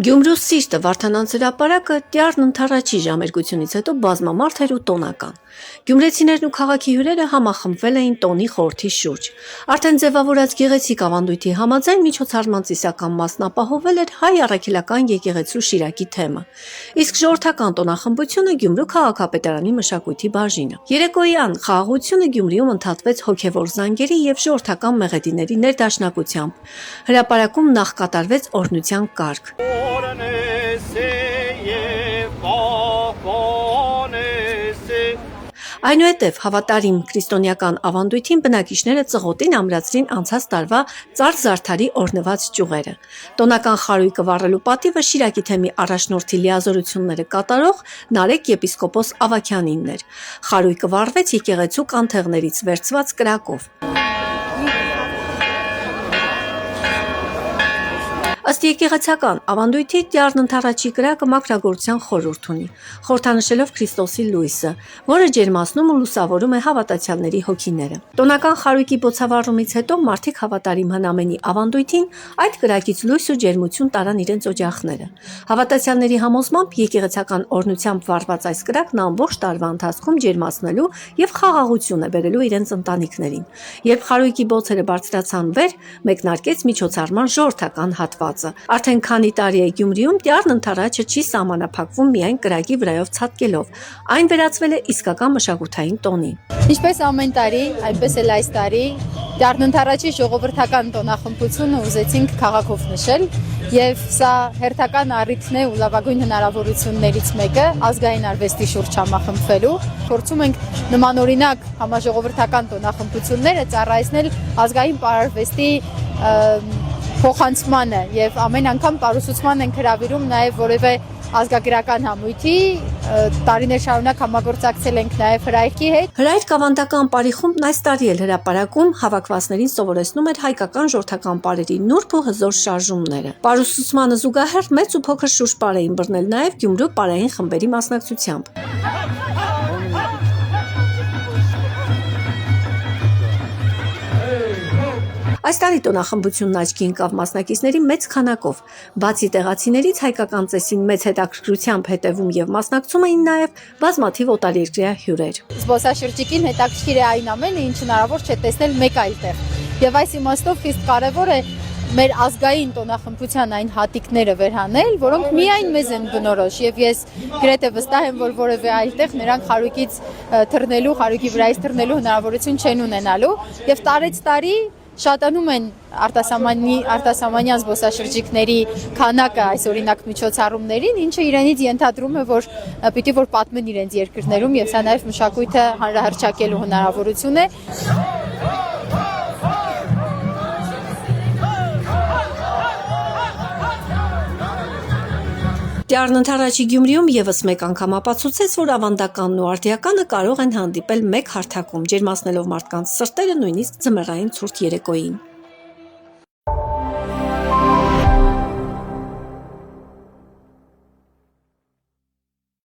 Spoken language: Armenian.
Գյումրու սիրտը Վարդանանց հրապարակը Տյառն ընդառաջի ժամերգությունից հետո բազմամարդ էր ու տոնական։ Գյումրեցիներն ու քաղաքի հյուրերը համախմբվել էին տոնի խորհրդի շուրջ։ Արդեն ձևավորած գեղեցիկ ավանդույթի համաձայն միջոցառման ծիսական մասն ապահովել էր հայ առաքելական եկեղեցու Շիրակի թեմը, իսկ ժողովրդական տոնախմբությունը Գյումրու քաղաքապետարանի մշակույթի բաժինը։ Երեկոյան խաղաղությունը Գյումրիում ընդհատվեց հոգևոր զանգերի եւ ժողովրդական մեղեդիների ներդաշնակությամբ։ Հրապարակում նախ կատարվեց օրհնության կարգ։ Այնուհետև հավատարիմ քրիստոնեական ավանդույթին բնակիչները ծղոտին ամրացրին անցած տարվա Ծար Զարդարի օրհնված ճյուղերը։ Տոնական խարույկը վառելու պատիվը Շիրակի թեմի առաջնորդի լիազորությունները կատարող Նարեկ եպիսկոպոս Ավագյանինն էր։ Խարույկը վառվեց եկեղեցու կանթեղներից վերցված կրակով։ Ըստ եկեղեցական ավանդույթի Տյառն ընդառաջի կրակը մաքրագործության խորհուրդ ունի, խորհրդանշելով Քրիստոսի լույսը, որը ջերմացնում ու լուսավորում է հավատացյալների հոգիները։ Տոնական խարույկի բոցավառումից հետո մարդիկ հավատարիմ հնամենի ավանդույթին այդ կրակից լույս ու ջերմություն տարան իրենց օջախները։ Հավատացյալների համոզմամբ եկեղեցական օրհնությամբ վառված այս կրակն ամբողջ տարվա ընթացքում ջերմացնելու եւ խաղաղություն է բերելու իրենց ընտանիքներին։ Երբ խարույկի բոցերը բարձրացան վեր, մեկնարկեց միջոցառման ժողովրդական հատված։ Արդեն քանի տարի է Գյումրիում Տյառն ընդառաջը չի սահմանափակվում միայն կրակի վրայով ցատկելով, այն վերածվել է իսկական մշակութային տոնի։ Ինչպես ամեն տարի, այնպես էլ այս տարի Տյառն ընդառաջի ժողովրդական տոնախմբությունը ուզեցինք քաղաքով նշել, եւ սա հերթական առիթն է ու լավագույն հնարավորություններից մեկը ազգային արվեստի շուրջ համախմբվելու։ Փորձում ենք նմանօրինակ համաժողովրդական տոնախմբությունները ծառայեցնել ազգային պարարվեստի փոխանցմանը եւ ամեն անգամ պարուսուցման ենք հրավիրում նաեւ որևէ ազգագրական համույթի, տարիներ շարունակ համագործակցել ենք նաեւ Հրայրքի հետ։ Հրայրք ավանդական պարի խումբն այս տարի էլ հրապարակում հավաքվածներին սովորեցնում էր հայկական ժողովրդական պարերի նուրբ ու հզոր շարժումները։ Պարուսուցմանը զուգահեռ մեծ ու փոքր շուրջ պար էին բռնել նաեւ Գյումրու պարային խմբերի մասնակցությամբ։ Այս տարի տոնախմբությունն աչքի ընկավ մասնակիցների մեծ քանակով։ Բացի տեղացիներից հայկական ծեսին մեծ հետաքրքրությամբ հետևում եւ մասնակցում էին նաեւ բազմաթիվ օտարերկրյա հյուրեր։ Զբոսաշրջիկին հետաքրքիր է այն ամենը, ինչ հնարավոր չէ տեսնել մեկ այլ տեղ։ Եվ այս իմաստով խիստ կարեւոր է մեր ազգային տոնախմբության այն հատիկները վերհանել, որոնք միայն մեզ են բնորոշ, եւ ես գրեթե վստահ եմ, որ որևէ այլտեղ նրանք խարույկից թռնելու, խարույկի վրայից թռնելու հնարավորություն չեն ունենալու, եւ տարեց տարի շատանում են արտասահմանյան զբոսաշրջիկների քանակը այս օրինակ միջոցառումներին, ինչը իրենից ենթադրում է, որ պիտի որ պատմեն իրենց երկրներում եւ սա նաեւ մշակույթը հանրահռչակելու հնարավորություն է։ Տյառն ընդառաջի Գյումրիում եւս մեկ անգամ ապացուցեց, որ ավանդականն ու արդիականը կարող են հանդիպել մեկ հարթակում, ջերմացնելով մարդկանց սրտերը նույնիսկ ձմեռային ցուրտ երեկոյին։